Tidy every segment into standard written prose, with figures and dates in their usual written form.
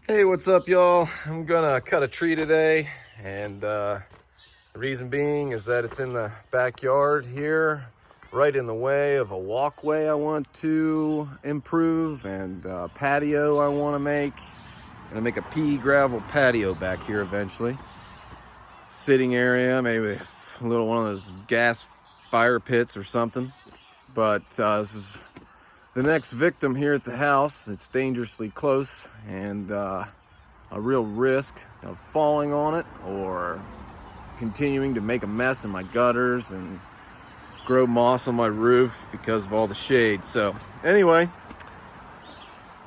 Hey, what's up, y'all? I'm gonna cut a tree today, and the reason being is that it's in the backyard here, right in the way of a walkway I want to improve and a patio I want to make. I'm gonna make a pea gravel patio back here eventually. Sitting area, maybe a little one of those gas fire pits or something. But this is the next victim here at the house. It's dangerously close and a real risk of falling on it or continuing to make a mess in my gutters and grow moss on my roof because of all the shade. So anyway,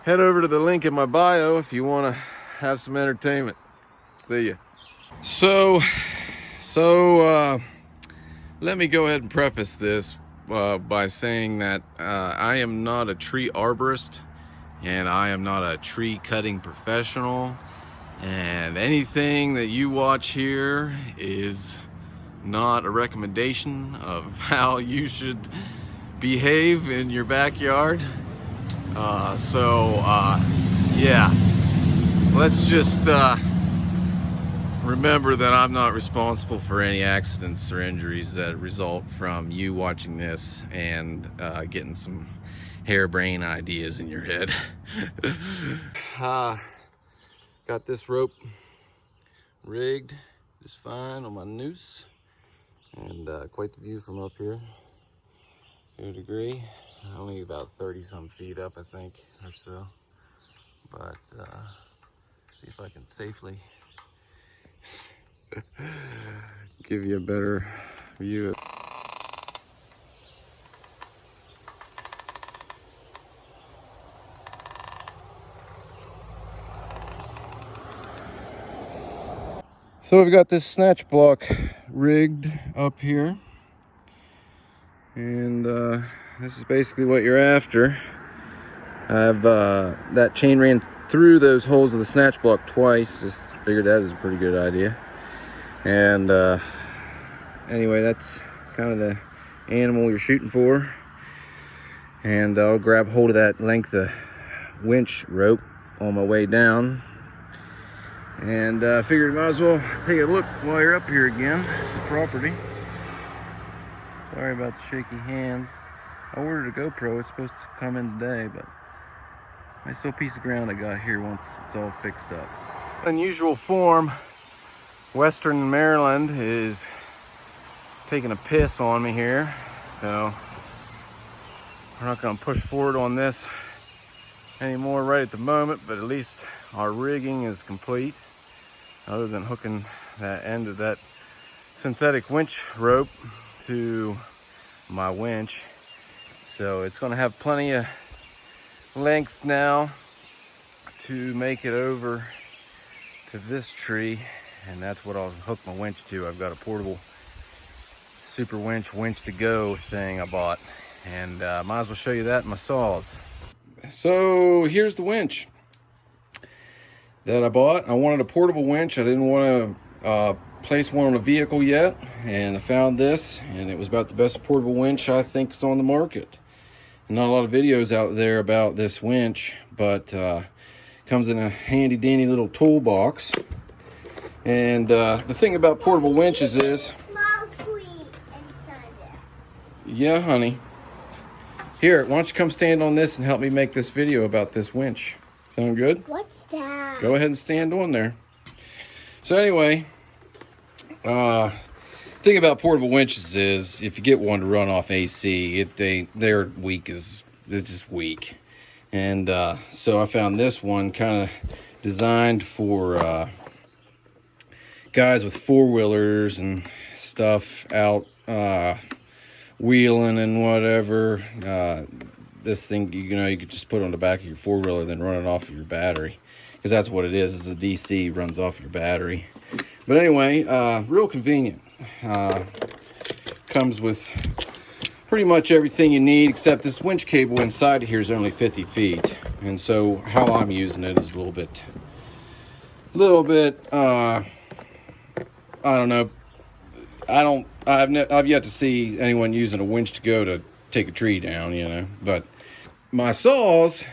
head over to the link in my bio if you want to have some entertainment. See ya. So let me go ahead and preface this by saying that I am not a tree arborist and I am not a tree cutting professional, and anything that you watch here is not a recommendation of how you should behave in your backyard. Yeah, let's just remember that I'm not responsible for any accidents or injuries that result from you watching this and getting some harebrained ideas in your head. Got this rope rigged just fine on my noose, and quite the view from up here to a degree. Only about 30 some feet up, I think, or so, but see if I can safely give you a better view. So we've got this snatch block rigged up here, and this is basically what you're after. I've that chain ran through those holes of the snatch block twice. Just figured that was a pretty good idea. And anyway, that's kind of the animal you're shooting for. And I'll grab hold of that length of winch rope on my way down. And figured might as well take a look while you're up here again, the property. Sorry about the shaky hands. I ordered a GoPro. It's supposed to come in today, but nice little piece of ground I got here once it's all fixed up. Unusual form, Western Maryland is taking a piss on me here, so we're not going to push forward on this anymore right at the moment, but at least our rigging is complete, other than hooking that end of that synthetic winch rope to my winch. So it's going to have plenty of length now to make it over to this tree, and that's what I'll hook my winch to. I've got a portable Superwinch Winch2Go thing I bought, and might as well show you that in my saws. So here's the winch that I bought. I wanted a portable winch. I didn't want to place one on a vehicle yet, and I found this, and it was about the best portable winch I think is on the market. Not a lot of videos out there about this winch, but comes in a handy dandy little toolbox. And the thing about portable winches is, small tree inside it. yeah, honey. Here, why don't you come stand on this and help me make this video about this winch? Sound good? What's that? Go ahead and stand on there. So anyway, thing about portable winches is if you get one to run off AC, they're weak it's just weak. And so I found this one kind of designed for guys with four-wheelers and stuff out wheeling and whatever. This thing, you could just put on the back of your four-wheeler, then run it off of your battery, because that's what it is a DC, runs off your battery. But anyway, real convenient. Comes with pretty much everything you need, except this winch cable inside of here is only 50 feet. And so how I'm using it is a little bit, I don't know. I've yet to see anyone using a Winch2Go to take a tree down, But my saws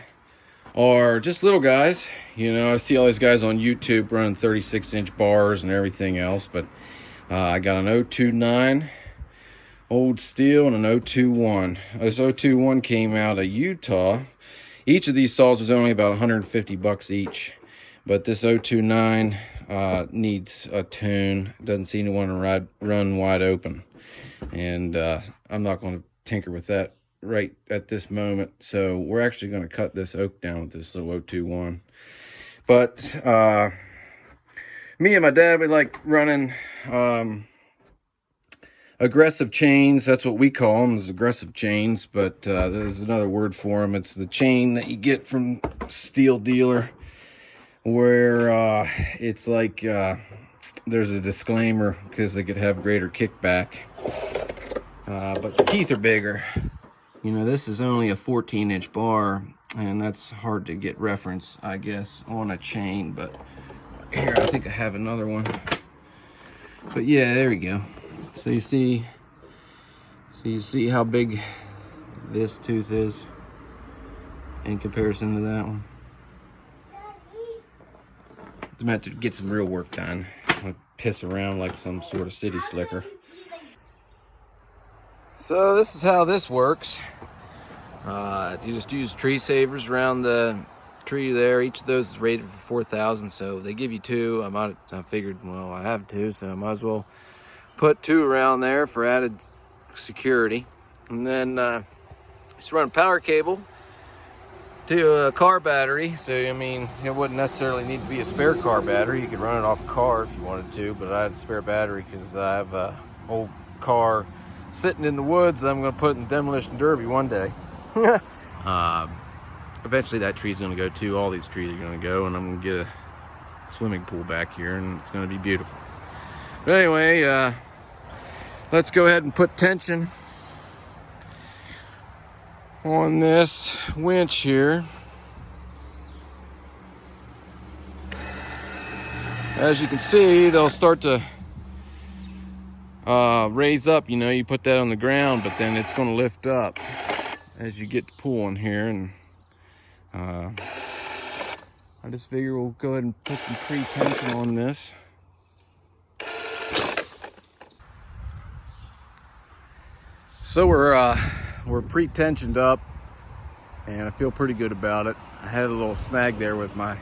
are just little guys. You know, I see all these guys on YouTube running 36-inch bars and everything else, but I got an 029 old steel and an 021. This 021 came out of Utah. Each of these saws was only about 150 bucks each, but this 029 needs a tune. Doesn't seem to want to run wide open, and I'm not going to tinker with that right at this moment. So we're actually going to cut this oak down with this little 021. But me and my dad, we like running aggressive chains. That's what we call them, is aggressive chains, but there's another word for them. It's the chain that you get from steel dealer, where it's like there's a disclaimer because they could have greater kickback, but the teeth are bigger. You know, this is only a 14-inch bar, and that's hard to get reference, I guess, on a chain. But here, I think I have another one. But yeah, there we go. So you see how big this tooth is in comparison to that one. I'm about to get some real work done. I'm gonna piss around like some sort of city slicker. So this is how this works. You just use tree savers around the tree there. Each of those is rated for 4,000, so they give you 2. I figured, well, I have 2, so I might as well put 2 around there for added security. And then just run a power cable to a car battery. So I mean, it wouldn't necessarily need to be a spare car battery. You could run it off a car if you wanted to, but I had a spare battery because I have a old car sitting in the woods that I'm going to put in the demolition derby one day. Eventually that tree's going to go too. All these trees are going to go, and I'm going to get a swimming pool back here, and it's going to be beautiful. But anyway, let's go ahead and put tension on this winch here. As you can see, they'll start to raise up. You know, you put that on the ground, but then it's going to lift up as you get to pulling here. And I just figure we'll go ahead and put some pre-tension on this. So we're pre-tensioned up, and I feel pretty good about it. I had a little snag there with my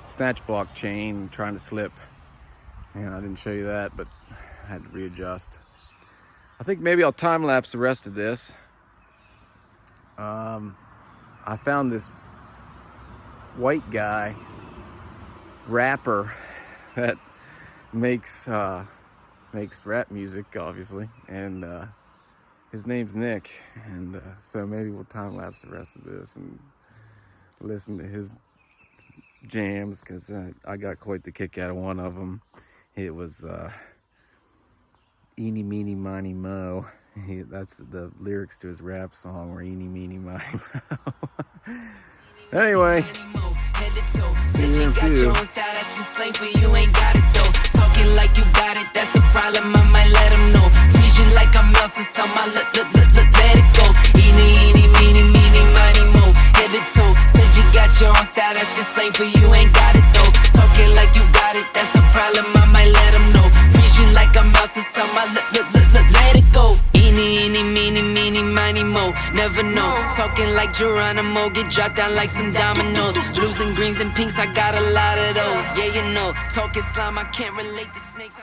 snatch block chain trying to slip, and I didn't show you that, but I had to readjust. I think maybe I'll time lapse the rest of this. I found this white guy rapper that makes rap music, obviously, and his name's Nick, and so maybe we'll time lapse the rest of this and listen to his jams, because I got quite the kick out of one of them. It was Eenie, meenie, miny, mo. That's the lyrics to his rap song, where Eenie, meenie, miny, mo. Anyway, see you in a few. Talking like you got it, that's a problem, I might let him know. Freeze you like I'm Elsa, so my let it go. Eenie, eenie, meenie, meenie, miny, mo. Head to toe, said you got your own style, that's just slang for you, ain't got it though. Talking like you got it, that's a problem, I might let him know. Freeze you like I'm Elsa, so my let it go. Eenie, eenie, meenie, meenie, miny, mo. Never know, talking like Geronimo, get dropped down like some dominoes. Blues and greens and pinks, I got a lot of those. Yeah, you know, talking slime, I can't relate to snakes.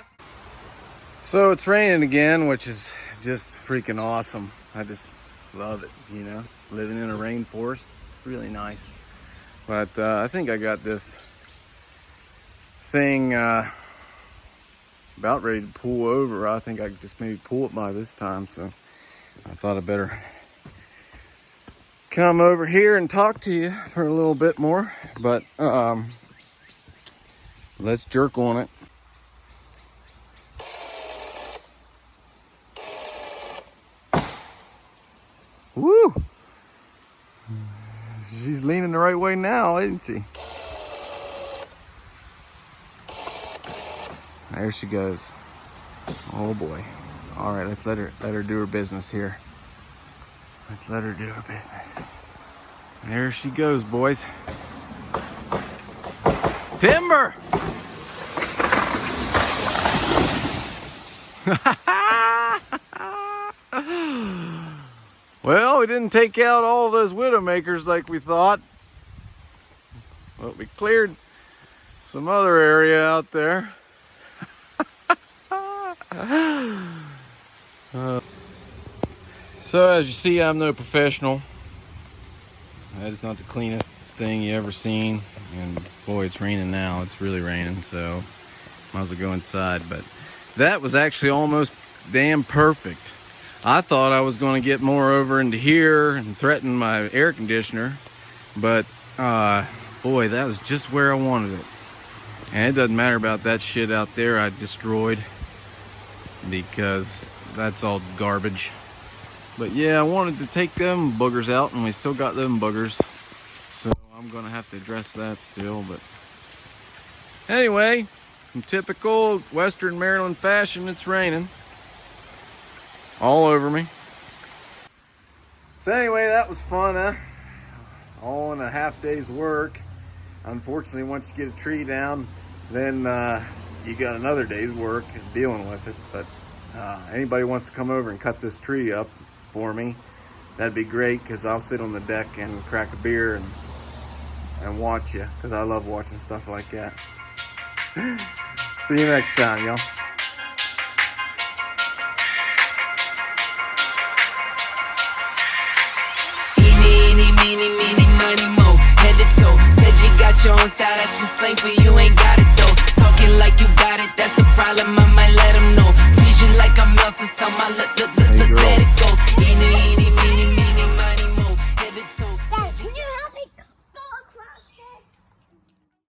So it's raining again, which is just freaking awesome. I just love it, you know, living in a rainforest, really nice. But I think I got this thing about ready to pull over. I think I could just maybe pull it by this time, so I thought I'd better come over here and talk to you for a little bit more. But let's jerk on it. Woo! She's leaning the right way now, isn't she? There she goes. Oh boy. All right, let's let her do her business here. Let's let her do her business. There she goes, boys. Timber! Well, we didn't take out all those widowmakers like we thought. But we cleared some other area out there. So as you see, I'm no professional. That is not the cleanest thing you ever seen. And boy, it's raining now. It's really raining, so might as well go inside. But that was actually almost damn perfect. I thought I was going to get more over into here and threaten my air conditioner, but boy, that was just where I wanted it. And it doesn't matter about that shit out there I destroyed, because that's all garbage. But yeah, I wanted to take them boogers out, and we still got them boogers, so I'm gonna have to address that still. But anyway, in typical Western Maryland fashion, it's raining all over me. So anyway, that was fun, huh? All in a half day's work. Unfortunately, once you get a tree down, then you got another day's work dealing with it. But anybody wants to come over and cut this tree up for me, that'd be great, because I'll sit on the deck and crack a beer and watch you, because I love watching stuff like that. See you next time, y'all. Eenie, meenie, meenie, minie, mo. Head to toe. Said you got your own style, that's just slang for you, ain't got it though. Talking like you got it, that's a problem, I might let them know. Squeeze you like I'm Elsa, so my let it go. Eenie, eenie,